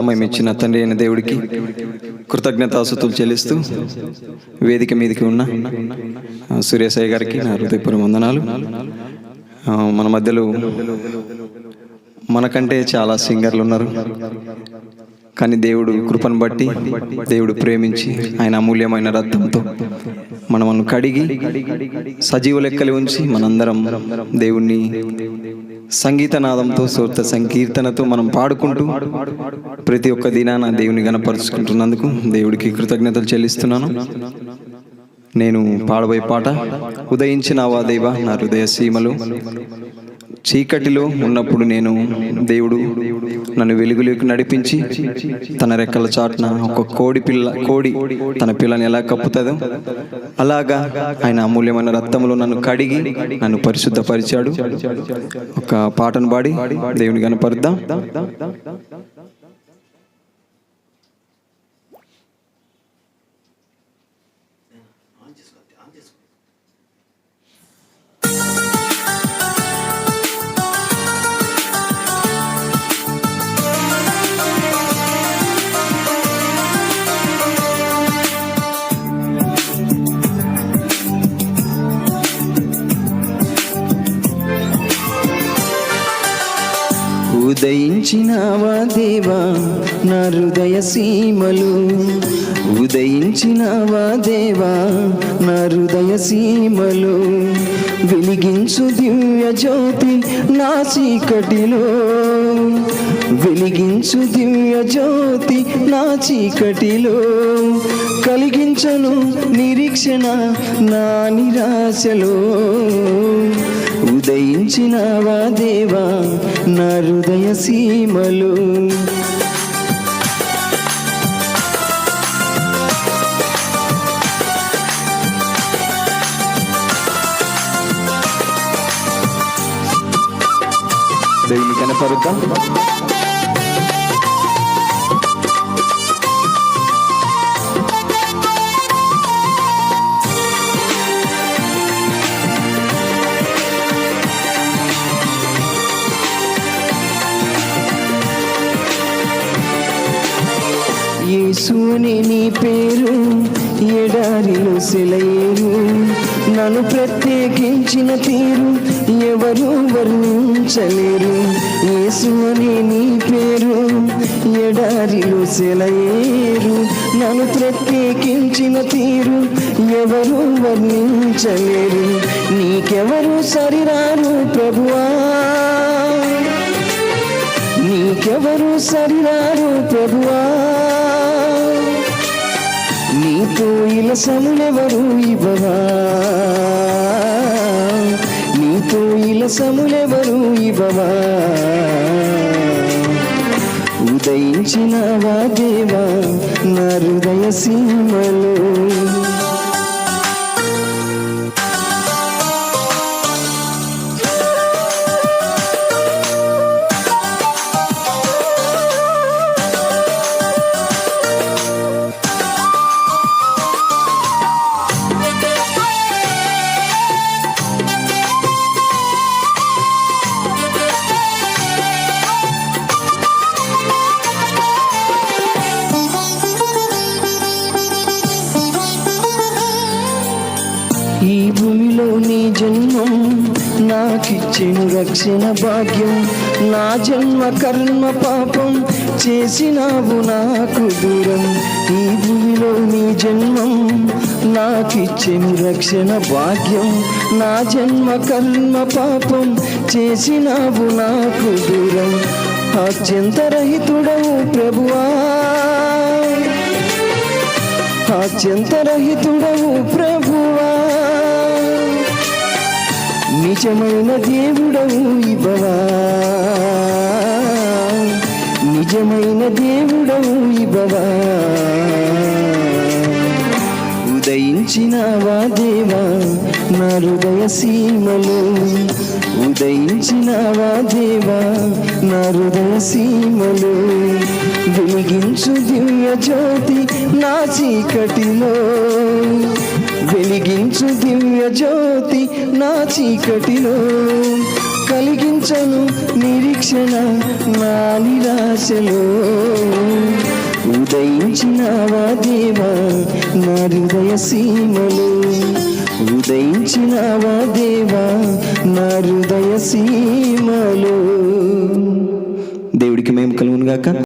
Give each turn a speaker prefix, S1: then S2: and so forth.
S1: సమయం ఇచ్చిన తండ్రి అయిన దేవుడికి కృతజ్ఞతాస్తుతులు చెల్లిస్తూ వేదిక మీదకి ఉన్న సూర్యసాయి గారికి నా హృదయపూర్వక వందనాలు. మన మధ్యలో మనకంటే చాలా సింగర్లు ఉన్నారు, కానీ దేవుడు కృపను బట్టి, దేవుడు ప్రేమించి ఆయన అమూల్యమైన రక్తంతో మనల్ని కడిగి సజీవ లెక్కలు ఉంచి మనందరం దేవుణ్ణి సంగీతనాదంతో స్తోత్ర సంకీర్తనతో మనం పాడుకుంటూ ప్రతి ఒక్క దినాన దేవుని గణపరుచుకుంటున్నందుకు దేవుడికి కృతజ్ఞతలు చెల్లిస్తున్నాను. నేను పాడబోయే పాట ఉదయించినావా దేవా నా హృదయ సీమలు. చీకటిలో ఉన్నప్పుడు దేవుడు నన్ను వెలుగులోకి నడిపించి తన రెక్కల చాటున ఒక కోడి తన పిల్లని ఎలా కప్పుతుందో అలాగా ఆయన అమూల్యమైన రక్తంలో నన్ను కడిగి నన్ను పరిశుద్ధపరిచాడు. ఒక పాటను పాడి దేవుని గణపరుద్దాం. ఉదయించినావా దేవా నా హృదయ సీమలు, ఉదయించినావా దేవా నా హృదయ సీమలు. వెలిగించు దివ్య జ్యోతి నా చీకటిలో, వెలిగించు దివ్య జ్యోతి నా చీకటిలో. కలిగించను నిరీక్షణ నా నిరాశలో. ఉదయించినావా దేవా నా హృదయ సీమలు. దేవుని కనపరుద్దాం. యేసుని నీ పేరు ఎడారిలో సెలయేరు, నన్ను ప్రత్యేకించిన తీరు ఎవరు వర్ణించలేరు. యేసుని నీ పేరు ఎడారిలో సెలయేరు, నన్ను ప్రత్యేకించిన తీరు ఎవరు వర్ణించలేరు. నీకెవరు సరిరారు ప్రభువా, నీకెవరు సరిరారు ప్రభువా. నీతో ఇలసములెవరు ఇవ్వవా, నీతో ఇలసములెవరు ఇవ్వవా. ఉదయించినావా దేవా నా హృదయ సీమలో. ఈ భూమిలో నీ జన్మం నాకిచ్చెను రక్షణ భాగ్యం. నా జన్మ కర్మ పాపం చేసినావు నాకు దూరం. ఈ భూమిలో నీ జన్మం నాకిచ్చెను రక్షణ భాగ్యం. నా జన్మ కర్మ పాపం చేసినావు నాకు దూరం. అత్యంతరహితుడవు ప్రభువా, అత్యంతరహితుడవు ప్రభువా. నిజమైన దేవుడవు ఇవ్వవా, నిజమైన దేవుడవు ఇవ్వవా. ఉదయించినావా దేవా నా హృదయ సీమలో, ఉదయించినావా దేవా నా హృదయ సీమలో. వెలిగించు దివ్య జ్యోతి నా చీకటిలో, వెలిగించు దివ్య జ్యోతి నా చీకటిలో. కలిగించను నిరీక్షణ నా నిరాశలో. ఉదయించినావా దేవా నా హృదయ సీమలో, ఉదయించినావా దేవా నా హృదయ సీమలో. దేవుడికి మేము కలుగును గాక.